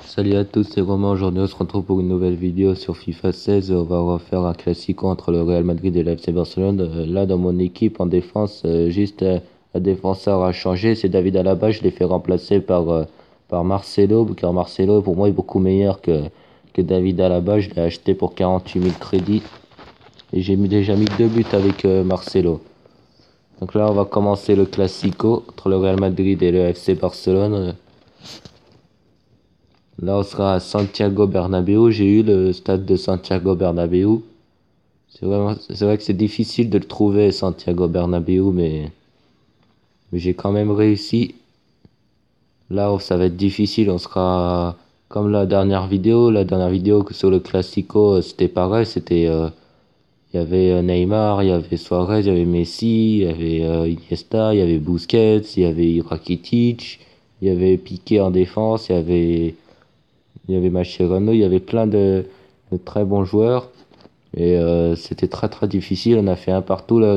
Salut à tous, c'est Romain. Aujourd'hui, on se retrouve pour une nouvelle vidéo sur FIFA 16. On va refaire un classico entre le Real Madrid et le FC Barcelone. Là, dans mon équipe, en défense, un défenseur a changé. C'est David Alaba. Je l'ai fait remplacer par Marcelo, car Marcelo, pour moi, est beaucoup meilleur que David Alaba. Je l'ai acheté pour 48 000 crédits. Et déjà mis 2 buts avec Marcelo. Donc là, on va commencer le classico entre le Real Madrid et le FC Barcelone. Là, on sera à Santiago Bernabéu. J'ai eu le stade de Santiago Bernabéu. C'est vrai que c'est difficile de le trouver, Santiago Bernabéu, mais j'ai quand même réussi. Là, ça va être difficile. On sera comme la dernière vidéo. La dernière vidéo sur le Classico, c'était pareil. Il y avait Neymar, il y avait Suarez, il y avait Messi, il y avait Iniesta, il y avait Busquets, il y avait Rakitic, il y avait Piqué en défense, il y avait Mascherano, il y avait plein de très bons joueurs. Et c'était très très difficile. On a fait un partout là.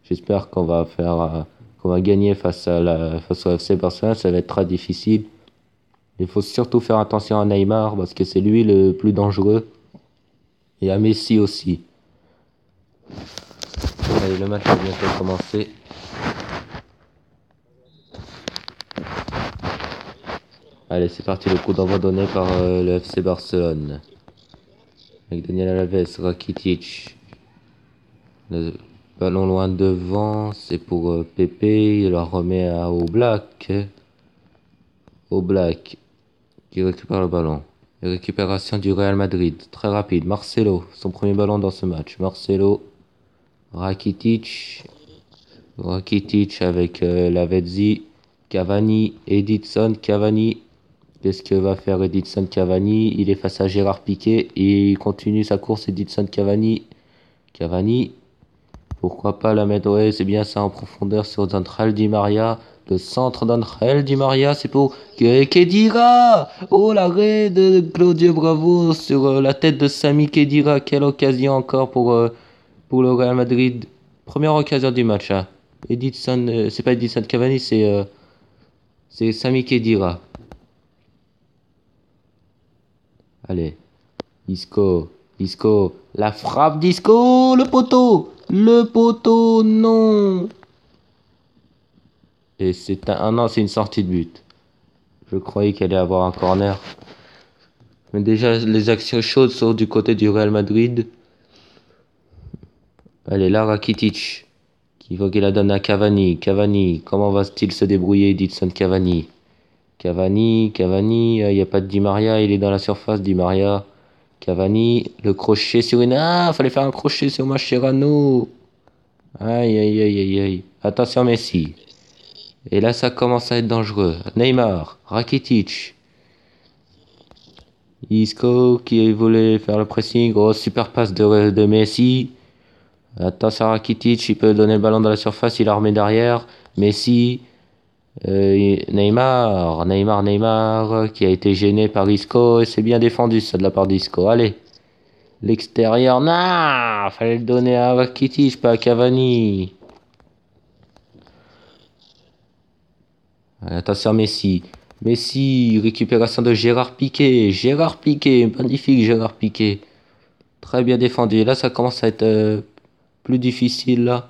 J'espère qu'on va gagner face au FC Barcelone. Ça va être très difficile. Il faut surtout faire attention à Neymar parce que c'est lui le plus dangereux. Et à Messi aussi. Allez, le match va bientôt commencer. Allez, c'est parti. Le coup d'envoi donné par le FC Barcelone. Avec Daniel Alves, Rakitic. Le ballon loin devant, c'est pour Pepe. Il la remet à Oblak. Oblak qui récupère le ballon. Et récupération du Real Madrid. Très rapide. Marcelo, son premier ballon dans ce match. Marcelo. Rakitic. Rakitic avec Lavezzi. Cavani. Edinson Cavani. Qu'est-ce que va faire Edinson Cavani? Il est face à Gérard Piqué et il continue sa course. Edinson Cavani. Cavani. Pourquoi pas la mettre? Ouais, c'est bien ça en profondeur sur Angel Di Maria. Le centre d'Angel Di Maria, c'est pour Khedira. Oh, l'arrêt de Claudio Bravo sur la tête de Sami Khedira. Quelle occasion encore pour le Real Madrid. Première occasion du match. Hein. C'est pas Edinson Cavani, c'est Sami Khedira. Allez, Isco, la frappe d'Isco, le poteau, non. Et non, c'est une sortie de but. Je croyais qu'il allait avoir un corner. Mais déjà, les actions chaudes sont du côté du Real Madrid. Allez, là, Rakitic, qui faut qu'il la donne à Cavani. Cavani, comment va-t-il se débrouiller, Edinson Cavani? Cavani, il n'y a pas de Di Maria, il est dans la surface, Di Maria. Cavani, le crochet sur une... Ah, fallait faire un crochet sur Mascherano. Aïe, aïe, aïe, aïe, aïe. Attention, Messi. Et là, ça commence à être dangereux. Neymar, Rakitic. Isco qui voulait faire le pressing. Oh, super passe de Messi. Attention, Rakitic, il peut donner le ballon dans la surface, il la remet derrière. Messi. Neymar, qui a été gêné par Isco. Et c'est bien défendu, ça, de la part d'Isco. Allez. L'extérieur, non, fallait le donner à Rakitic, pas à Cavani. Attention Messi. Messi, récupération de Gérard Piqué. Magnifique Gérard Piqué. Très bien défendu. Et là, ça commence à être plus difficile. Là.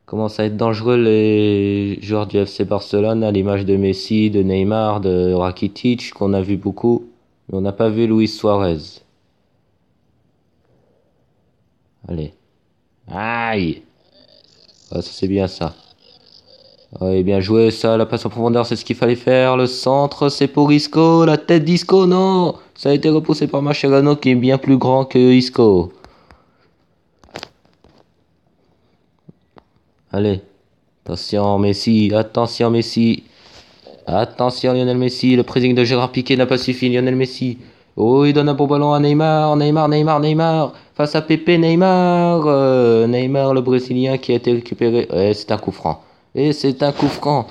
Commence à être dangereux les joueurs du FC Barcelone, à l'image de Messi, de Neymar, de Rakitic, qu'on a vu beaucoup. Mais on n'a pas vu Luis Suarez. Allez. Aïe. Ah, ça c'est bien ça. Oui, bien joué, ça, la passe en profondeur, c'est ce qu'il fallait faire. Le centre, c'est pour Isco. La tête d'Isco, non. Ça a été repoussé par Mascherano, qui est bien plus grand que Isco. Allez. Attention, Messi. Attention, Lionel Messi. Le pressing de Gérard Piqué n'a pas suffi. Lionel Messi. Oh, il donne un bon ballon à Neymar. Face à Pepe, Neymar. Neymar, le Brésilien, qui a été récupéré. Ouais, c'est un coup franc. Et c'est un coup franc.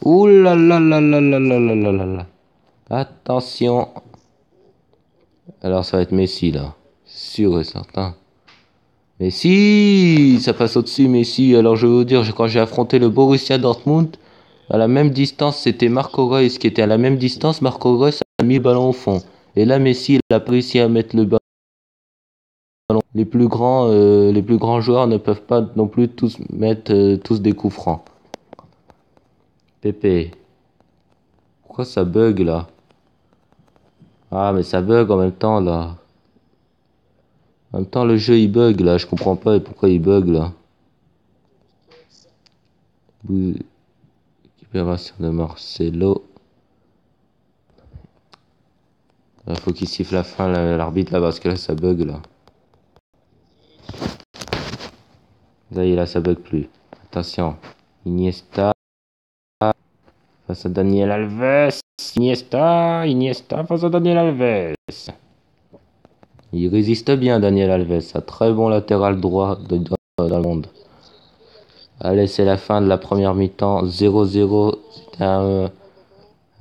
Ouh là là là là là là là là là là. Attention. Alors ça va être Messi là. Sûr et certain. Messi. Ça passe au-dessus Messi. Alors je vais vous dire, quand j'ai affronté le Borussia Dortmund, À la même distance, c'était Marco Reus qui était à la même distance. Marco Reus a mis le ballon au fond. Et là, Messi, il a réussi à mettre le ballon. Les plus grands joueurs ne peuvent pas non plus tous mettre tous des coups francs. Pépé. Pourquoi ça bug là? Ah, mais ça bug en même temps là. En même temps, le jeu il bug là. Je comprends pas pourquoi il bug là. Récupération de Marcelo. Il faut qu'il siffle la fin, l'arbitre là, parce que là ça bug là. Ça y est, là ça bug plus. Attention. Iniesta. Face à Daniel Alves. Iniesta face à Daniel Alves. Il résiste bien, Daniel Alves. Un très bon latéral droit dans le monde. Allez, c'est la fin de la première mi-temps. 0-0. C'était un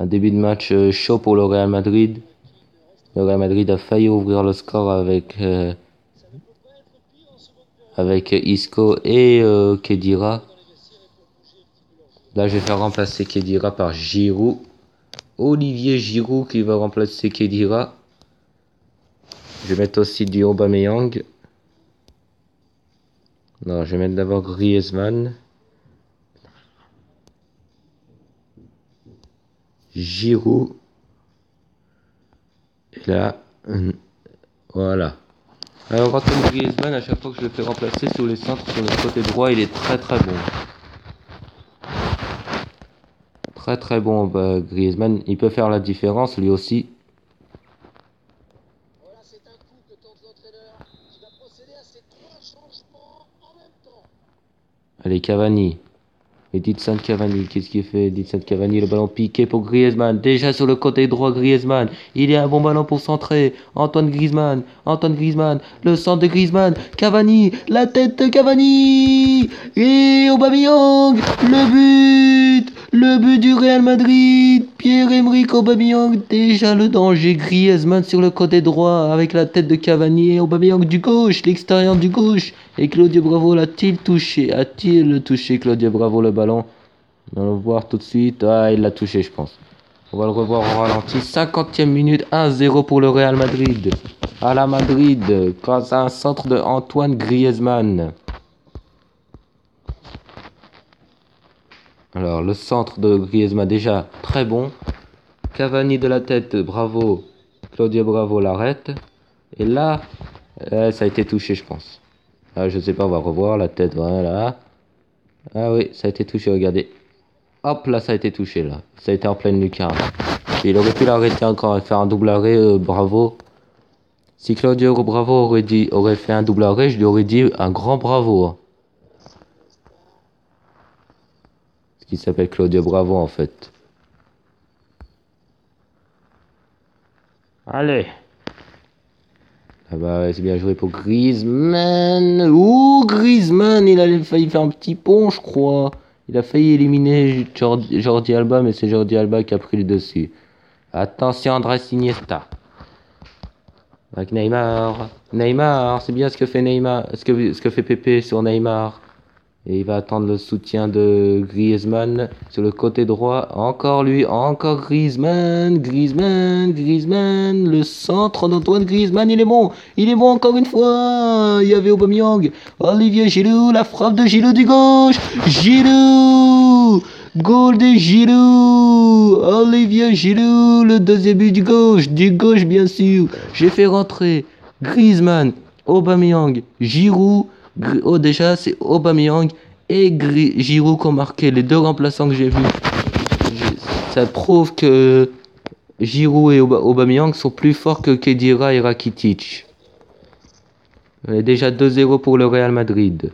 début de match chaud pour le Real Madrid. Le Real Madrid a failli ouvrir le score avec Isco et Khedira. Là, je vais faire remplacer Khedira par Giroud. Olivier Giroud qui va remplacer Khedira. Je vais mettre aussi du Aubameyang. Non, je vais mettre d'abord Griezmann. Giroud. Et là, voilà. Alors, Antoine Griezmann, à chaque fois que je le fais remplacer sur les centres, sur le côté droit, il est très très bon. Très très bon, Griezmann. Il peut faire la différence, lui aussi. Voilà, c'est un coup que tente l'entraîneur qui va procéder à ces 3 changements en même temps. Allez, Cavani. Edinson Cavani, qu'est-ce qu'il fait? Edinson Cavani, le ballon piqué pour Griezmann. Déjà sur le côté droit, Griezmann. Il y a un bon ballon pour centrer. Antoine Griezmann, le centre de Griezmann. Cavani, la tête de Cavani. Et Aubameyang, le but du Real Madrid. Pierre-Emerick Aubameyang, déjà le danger. Griezmann sur le côté droit avec la tête de Cavani et Aubameyang du gauche, l'extérieur du gauche. Et Claudio Bravo l'a-t-il touché? A-t-il touché Claudio Bravo le ballon? On va le voir tout de suite. Ah, il l'a touché, je pense. On va le revoir en ralenti. 50e minute, 1-0 pour le Real Madrid. À la Madrid, grâce à un centre de Antoine Griezmann. Alors, le centre de Griezmann, déjà très bon. Cavani de la tête, Bravo. Claudio Bravo l'arrête. Et là, ça a été touché, je pense. Ah, je sais pas, on va revoir la tête, voilà. Ah oui, ça a été touché, regardez. Hop, là, ça a été touché, là. Ça a été en pleine lucarne. Il aurait pu l'arrêter encore et faire un double arrêt, Bravo. Si Claudio Bravo aurait fait un double arrêt, je lui aurais dit un grand bravo. Hein. Ce qui s'appelle Claudio Bravo, en fait. Allez. Ah bah, c'est bien joué pour Griezmann. Ouh, Griezmann, il a failli faire un petit pont, je crois. Il a failli éliminer Jordi Alba, mais c'est Jordi Alba qui a pris le dessus. Attention, Andrés Iniesta. Avec Neymar. Neymar, c'est bien ce que fait Neymar. Ce que fait Pépé sur Neymar. Et il va attendre le soutien de Griezmann sur le côté droit. Encore lui, encore Griezmann. Le centre d'Antoine Griezmann, il est bon. Il est bon encore une fois. Il y avait Aubameyang. Olivier Giroud, la frappe de Giroud du gauche. Giroud. Goal de Giroud. Olivier Giroud, le deuxième but du gauche bien sûr. J'ai fait rentrer Griezmann, Aubameyang, Giroud. Oh, déjà, c'est Aubameyang et Giroud qui ont marqué les deux remplaçants que j'ai vus. Ça prouve que Giroud et Aubameyang sont plus forts que Khedira et Rakitic. Déjà 2-0 pour le Real Madrid.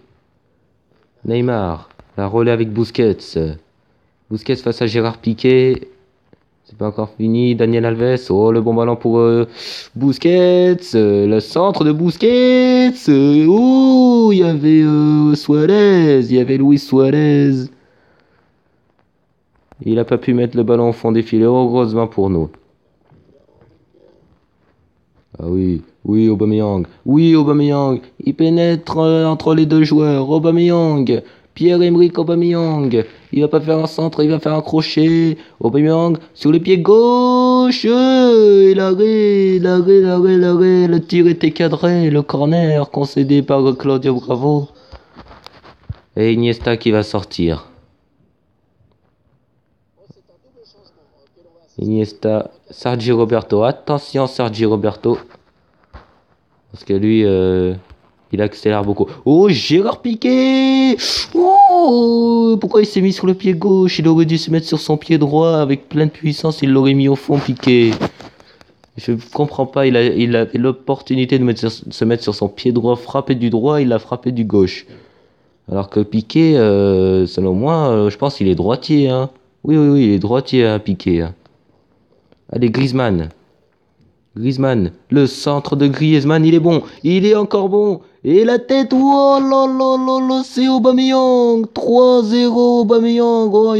Neymar, la relais avec Busquets. Busquets face à Gérard Piqué. C'est pas encore fini. Daniel Alves. Oh, le bon ballon pour Busquets. Le centre de Busquets. Oh, il y avait Suarez. Il y avait Luis Suarez. Il a pas pu mettre le ballon au fond des filets. Heureusement pour nous. Ah oui. Oui, Aubameyang. Il pénètre entre les deux joueurs. Aubameyang. Pierre-Emerick Aubameyang. Il va pas faire un centre, il va faire un crochet. Aubameyang sur le pied gauche. L'arrêt. Le tir était cadré. Le corner concédé par Claudio Bravo. Et Iniesta qui va sortir. Iniesta, Sergi Roberto. Attention Sergi Roberto. Parce que lui, il accélère beaucoup. Oh, Gérard Piqué! Oh, pourquoi il s'est mis sur le pied gauche? Il aurait dû se mettre sur son pied droit avec pleine puissance. Il l'aurait mis au fond, Piqué. Je comprends pas. Il avait l'opportunité de se mettre sur son pied droit, frapper du droit. Il a frappé du gauche. Alors que Piqué, selon moi, je pense qu'il est droitier. Hein. Oui, il est droitier, hein, Piqué. Hein. Allez, Griezmann, le centre de Griezmann, il est bon, il est encore bon. Et la tête, oh là, c'est Aubameyang, 3-0 Aubameyang. Oh,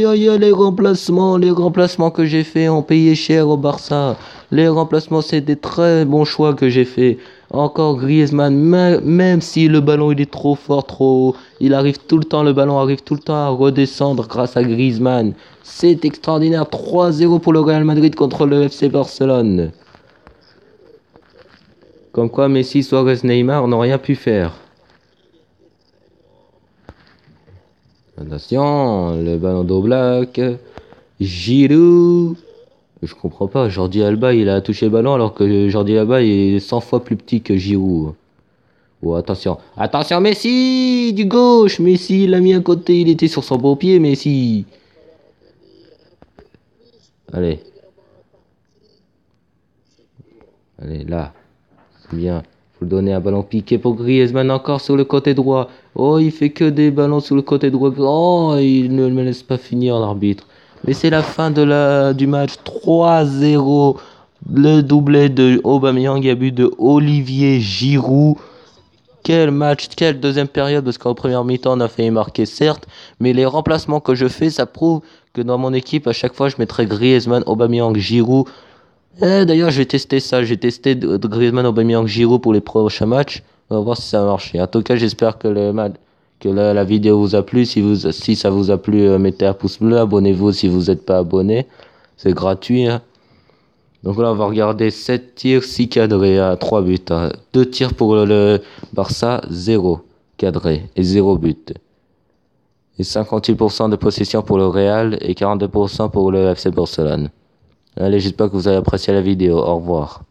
les remplacements que j'ai fait ont payé cher au Barça. Les remplacements, c'est des très bons choix que j'ai fait. Encore Griezmann, même si le ballon il est trop fort, trop haut, le ballon arrive tout le temps à redescendre grâce à Griezmann. C'est extraordinaire, 3-0 pour le Real Madrid contre le FC Barcelone. Comme quoi Messi, Suarez, Neymar n'ont rien pu faire. Attention, le ballon d'Oblak. Giroud. Je comprends pas, Jordi Alba il a touché le ballon alors que Jordi Alba est 100 fois plus petit que Giroud. Oh, attention Messi du gauche. Messi l'a mis à côté, il était sur son beau pied Messi. Allez là. C'est bien. Faut donner un ballon piqué pour Griezmann encore sur le côté droit. Oh, il fait que des ballons sur le côté droit. Oh, il ne me laisse pas finir l'arbitre. Mais c'est la fin du match. 3-0. Le doublé de Aubameyang, il y a but de Olivier Giroud. Quel match, quelle deuxième période, parce qu'en première mi-temps on a failli marquer certes, mais les remplacements que je fais, ça prouve que dans mon équipe, à chaque fois je mettrai Griezmann, Aubameyang, Giroud. D'ailleurs, je vais tester ça. J'ai testé Griezmann, Aubameyang, Giroud pour les prochains matchs. On va voir si ça marche. En tout cas, j'espère que la vidéo vous a plu. Si ça vous a plu, mettez un pouce bleu. Abonnez-vous si vous n'êtes pas abonné. C'est gratuit. Hein. Donc là, on va regarder 7 tirs, 6 cadrés, 3 buts. Hein. 2 tirs pour le Barça, 0 cadré et 0 but. Et 58% de possession pour le Real et 42% pour le FC Barcelone. Allez, j'espère que vous avez apprécié la vidéo. Au revoir.